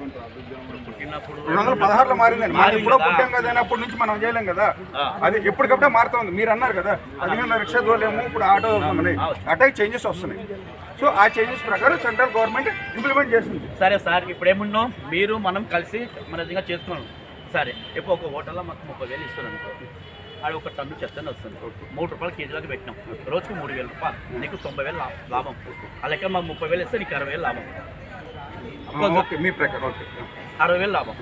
216లో మారిందండి. మనం ఎప్పుడో పుట్టాం కదా, అప్పటి నుంచి మనం చేయలేం కదా, అది ఎప్పటికప్పుడే మారుతుంది. మీరు అన్నారు కదా 15 రిక్షా తోలేము, ఇప్పుడు ఆటో అటే చేంజెస్ వస్తున్నాయి. సో ఆ చేంజెస్ ప్రకారం సెంట్రల్ గవర్నమెంట్ ఇంప్లిమెంట్ చేస్తుంది. సరే సార్, ఇప్పుడు ఏమున్నాం మీరు మనం కలిసి మన విధంగా చేసుకున్నాం. సరే ఇప్పుడు ఒక హోటల్లో మాకు 30,000 ఇస్తున్నాను అనుకో, అది ఒక టన్ను చెత్తని వస్తుంది. 3 రూపాయలు కేజీలకు పెట్టినాం, రోజుకు 3,000 రూపాయలు, నీకు 90,000 లాభం. అలాగే మాకు 30,000 ఇస్తే నీకు 60,000 లాభం. మీ ప్రకారం 60,000 లాభం.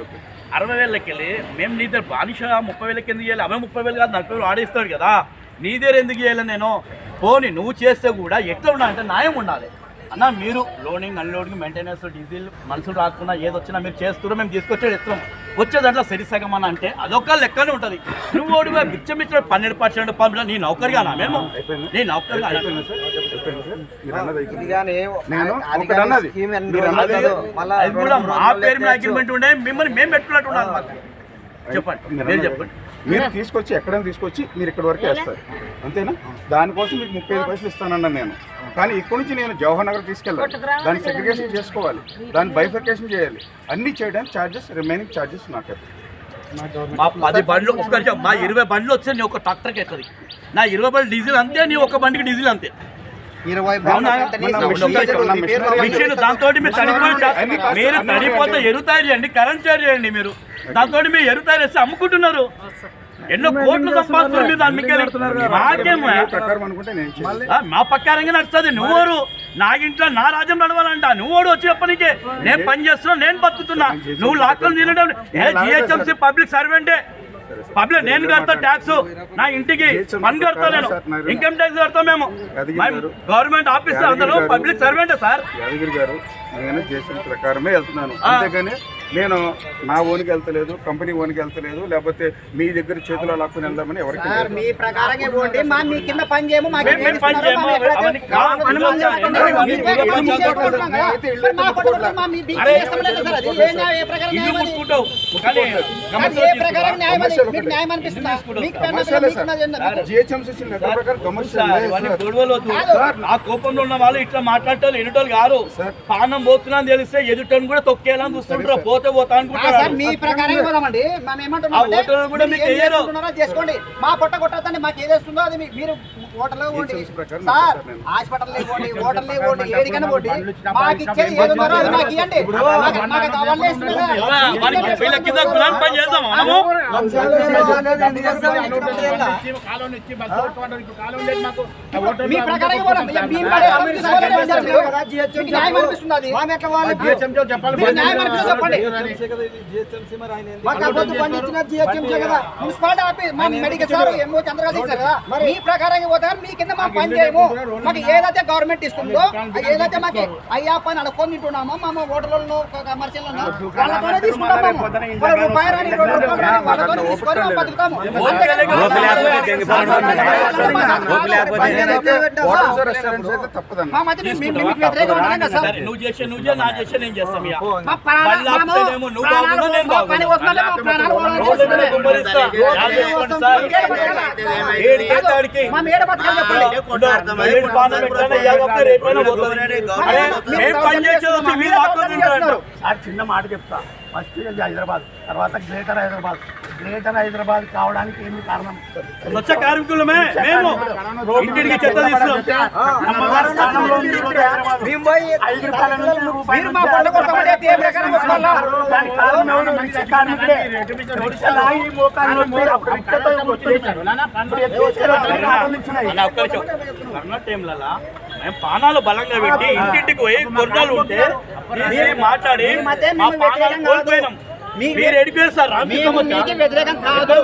60,000కి వెళ్ళి మేము నీ దగ్గర బానిష 30,000కి ఎందుకు చేయాలి? 30,000 కాదు 40,000 ఆడేస్తాడు కదా, నీ దగ్గర ఎందుకు చేయాలి? నేను పోనీ నువ్వు చేస్తే కూడా ఎట్లా ఉండాలంటే న్యాయం ఉండాలి అన్న. మీరు లోడింగ్ అన్లోడింగ్ మెయింటెనెన్స్ డీజిల్ మనుషులు రాకుండా ఏది వచ్చినా మీరు చేస్తున్నారు, మేము తీసుకొచ్చేది ఇస్తాం. వచ్చే దాంట్లో సరిసగం అని అంటే అదొక లెక్కనే ఉంటుంది. నువ్వు ఓడి బిచ్చమిచ్చిన 12% పంపిన నీ నౌకరిగానా? మేము నీ నౌకరిగా అది కూడా మా పేరు మీద అగ్రిమెంట్ ఉండే, మిమ్మల్ని మేము పెట్టుకున్నట్టు ఉండాలి. మాకు చెప్పండి, మీరు చెప్పండి. మీరు తీసుకొచ్చి ఎక్కడైనా తీసుకొచ్చి మీరు ఇక్కడ వరకు వేస్తారు అంతేనా? దానికోసం మీకు 35 పైసలు ఇస్తానన్నాను నేను. కానీ ఇక్కడ నుంచి నేను జవహర్ నగర్ తీసుకెళ్ళాలి, దాన్ని సెగ్రిగేషన్ చేసుకోవాలి, దాన్ని బైఫర్కేషన్ చేయాలి, అన్నీ చేయడానికి ఛార్జెస్, రిమైనింగ్ ఛార్జెస్ నాకు. మా 10 బండ్లు మా 20 బండ్లు వచ్చి నీ ఒక ట్రాక్టర్కి అవుతుంది. నా 20 బండ్లు డీజిల్ అంతే, నీ ఒక బండికి డీజిల్ అంతే. దాంతో మీరు తడిపోతే ఎరువు తయారు చేయండి, కరెంట్ తయారు చేయండి. మీరు దాంతో మీరు ఎరువు తయారు చేస్తే అమ్ముకుంటున్నారు. ఎన్నో కోట్లు సంపాదిస్తున్నారు. మా ప్రకారంగా నడుస్తుంది. నువ్వు నా ఇంట్లో నా రాజ్యం నడవాలంట, నువ్వు వచ్చి చెప్పనీకే నేను పని చేస్తున్నా, నేను బతుకుతున్నా. నువ్వు లాక్డౌన్ తినడం జిహెచ్ఎంసీ పబ్లిక్ సర్వెంటే, పబ్లిక్ నేను కడతా ట్యాక్స్, నా ఇంటికి పని కడతా, నేను ఇన్కమ్ ట్యాక్స్ కడతాం. మేము గవర్నమెంట్ ఆఫీస్ అందరూ పబ్లిక్ సర్వెంటే సార్. యాదగిరి గారు, నేను చేసిన ప్రకారమే వెళ్తున్నాను, అంతేగాని నేను నా ఓనికి వెళ్తలేదు, కంపెనీ ఓనికి వెళ్తలేదు, లేకపోతే మీ దగ్గర చేతిలో లాక్కుని వెళ్దామని ఎవరికి. మీ ప్రకారంగా పోండి, మా మీ కింద పని చేయము, మీరు పని చేయము. ఆ కోపంలో ఉన్న వాళ్ళు ఇట్లా మాట్లాడటం ఎదుటోళ్ళు కాదు. పానం పోతున్నా తెలిస్తే ఎదుటోని కూడా తొక్కేయాలని చూస్తుంటారు. మీ ప్రకారం చేసుకోండి, మా పొట్ట కొట్టద్దండి. మాకు ఏదేస్తుందో అది మీరు హోటల్లో పోండి సార్, హాస్పిటల్ పోండి, హోటల్ పోండి, ఏడికైనా పోండి. మాకు ఇచ్చేది ఏది ఉన్నారో అది మాకు ఇవ్వండి. మీ ప్రకారం మీ ప్రకారంగా పోతారు. మీ కింద మా పని చేయము. మాకు ఏదైతే గవర్నమెంట్ ఇస్తుందో, ఏదైతే మాకు అయ్యా పని అడుక్కొని తింటున్నామో, మా హోటల్లో కమర్షియల్ వాళ్ళతోనే తీసుకుంటాము. రూపాయి రాని 2 రూపాయలు రాని వాళ్ళతోనే తీసుకొని బతుకుతాము. చిన్న మాట చెప్తా. ఫస్ట్ హైదరాబాద్, తర్వాత గ్రేటర్ హైదరాబాద్. గ్రేటర్ హైదరాబాద్ కావడానికి ఏమి కారణం? స్వచ్ఛ కార్మికులమే మేము. ఇంటికి చెత్త తీసుకున్నాం. కరోనా టైంలలో మేము పానాలు బలంగా పెట్టి ఇంటింటికి పోయి గొర్రెలు ఉంటే మాట్లాడి మా పానాలు కోల్పోయినాం. మీరు ఎడిపోయారు సార్. వ్యతిరేకం కాదు.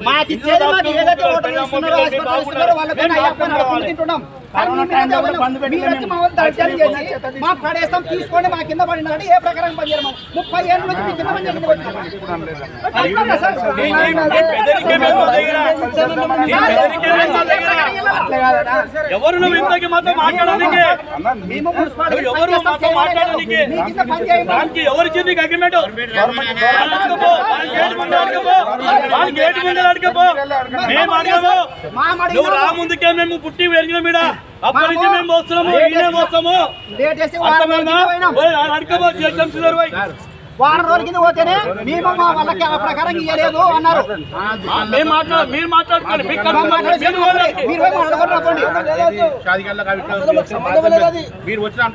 మాకు ఇచ్చేది మాకు ఏదైతే హోటల్ ఇస్తున్నారో, హాస్పిటల్ ఇస్తున్నారో వాళ్ళతో తింటున్నాం. మా పడేస్తాం తీసుకోండి, మా కింద పడినాడు. ఏ ప్రకారం పని చేయము. 30 ఏళ్ళ నుంచి మీ కింద పని ఎవరు నువ్వు ఇంతకి మాతో మాట్లాడడానికి? ఎవరు మాతో మాట్లాడడానికి? దానికి ఎవరు ఇచ్చింది అగ్రిమెంట్? గేట్ ముందు అడగపో. మేము అడగము. నువ్వు రా ముందుకే మేము పుట్టి పెరిగిన మీద అప్పటి నుంచి మేము వస్తున్నాము, ఈయనే వస్తాము. అడగబో జిహెచ్ఎంసీ వారం రోజుల కింద పోతేనే మేము మా వాళ్ళకి ఆ ప్రకారం ఇవ్వలేదు అన్నారు. మీరు మాట్లాడుకోవాలి మీకు మా మాట్లాడే మీరు పోయి మాట్లాడుకోండి.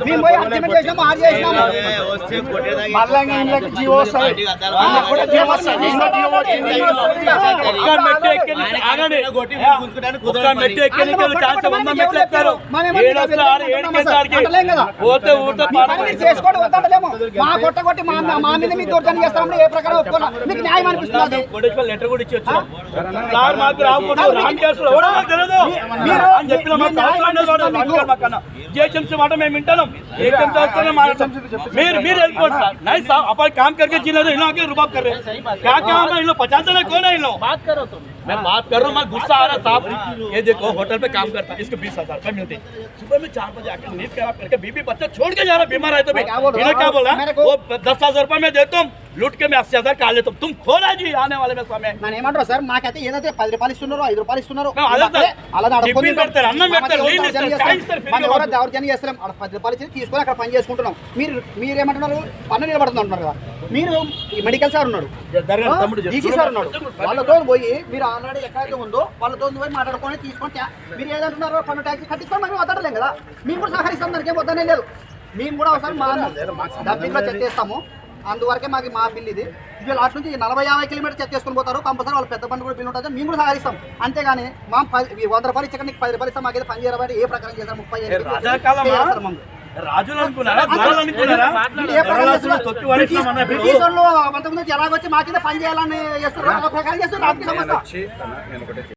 మేము పోయి అగ్రిమెంట్ చేసినాము, ఆర్ చేసినాము. మళ్ళా ఇంట్లోకి జీవో వస్తాయి. కూడా జీవో వస్తాయి. చేసుకోండి వద్దలేము. మా కొట్ట కొట్టి మా మీద మీ దౌర్జన్యం చేస్తామని ఏ ప్రకారం ఒప్పుకోనా? మీకు న్యాయం అనిపిస్తుంది? లెటర్ కూడా ఇచ్చి వచ్చాం సార్ మాకు రాకుండా రామ్ కేసులో ఎవడో మాకు తెలియదు అని చెప్పిన మాకు जेएचएमसी మాట మేము వింటాం जेएचएमसी వస్తేనే మాట్లాడతాం మీరు వెళ్ళిపోండి సార్ नहीं साहब अपन काम करके जिले इन लोगों के रुबाब कर रहे हैं क्या काम है इन लोग 50 जने कौन है इन लोग बात करो तुम मैं बात कर रहा हूँ मैं गुस्सा आ रहा साहब ये देखो होटल पे काम करता है इसको 20,000 रुपए मिलते सुबह में 4 बजे आकर नींद खराब करके बीबी बच्चा छोड़ के जा रहा बीमार है तो इन्हें क्या बोला वो 10,000 रुपए में देता हूँ लूट के मैं 80,000 काट लेता हूँ तुम खोला जी आने वाले में समय నేను ఏమంటారు సార్, మాకైతే ఏదైతే 10 రూపాయలు ఇస్తున్నారో 5 రూపాయలు ఇస్తున్నారో అలా అడుక్కొని పెడతారు అన్నం పెడతారు మనం ఎవరో దౌర్జన్యం చేస్తాం. అక్కడ 10 రూపాయలు ఇచ్చి తీసుకొని అక్కడ పని చేసుకుంటున్నాం. మీరేమంటున్నారు, పన్ను నిలబడుతుంది అంటున్నారు కదా. మీరు ఈ మెడికల్ సార్ ఉన్నాడు, డీసీ సార్ ఉన్నాడు, వాళ్ళతో పోయి మీరు ఆల్రెడీ ఎక్కడైతే ఉందో వాళ్ళతో పోయి మాట్లాడుకొని తీసుకొని మీరు ఏదంటున్నారో పన్ను ట్యాక్స్ కట్టించుకొని మేము వద్దడలేం కదా. మేము కూడా సహకరిస్తాం, దానికి వద్దనే లేదు. మేము కూడా ఒకసారి మా డబ్బింగ్లో చెక్ చేస్తాము, అందువరకే మాకు మా బిల్ ఇది. ఇవి లాస్ట్ నుంచి 40-50 కిలోమీటర్ చెక్ చేసుకుని పోతారు. కంపల్సరీ వాళ్ళ పెద్ద బండి కూడా బిల్ ఉంటుంది, మేము కూడా సహకరిస్తాం. అంతేగాని మా 100 రూపాయలు ఇచ్చక నీకు 10 రూపాయలు ఇస్తాం, మాకైతే పని చేయాలంటే ఏ ప్రకారం చేస్తారు? 35 రాజులు అనుకున్నారా అనుకున్నారా బ్రిటిష్ వాళ్ళు అంతకుముందు ఎలాగొచ్చి మా కింద పని చేయాలని చేస్తారు, ప్రకారం చేస్తారు.